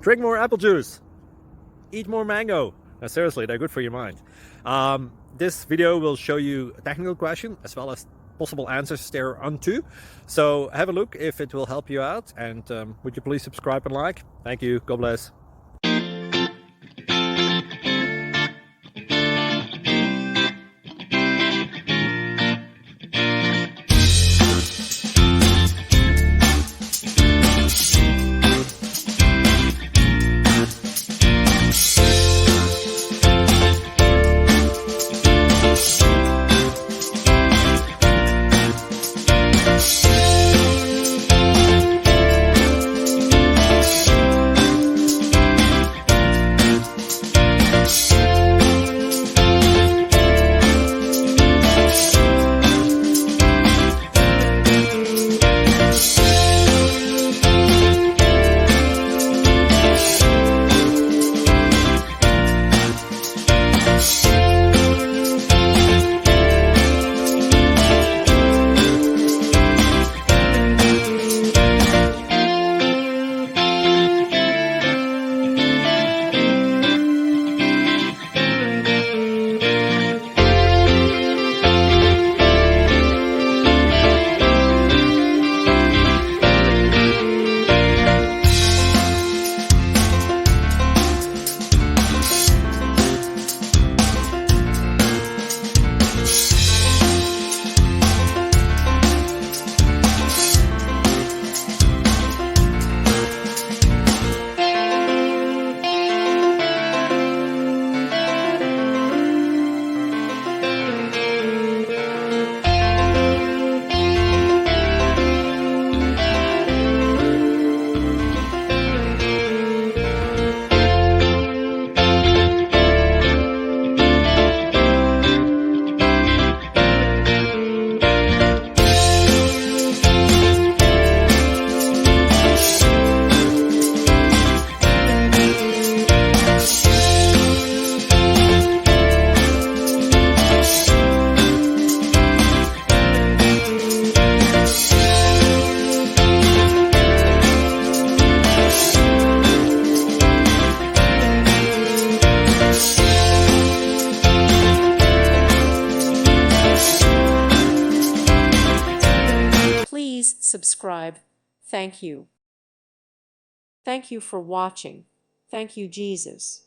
Drink more apple juice. Eat more mango. Now, seriously, they're good for your mind. This video will show you a technical question as well as possible answers thereunto. So have a look if it will help you out, and would you please subscribe and like? Thank you. God bless. Please subscribe. Thank you. Thank you for watching. Thank you, Jesus.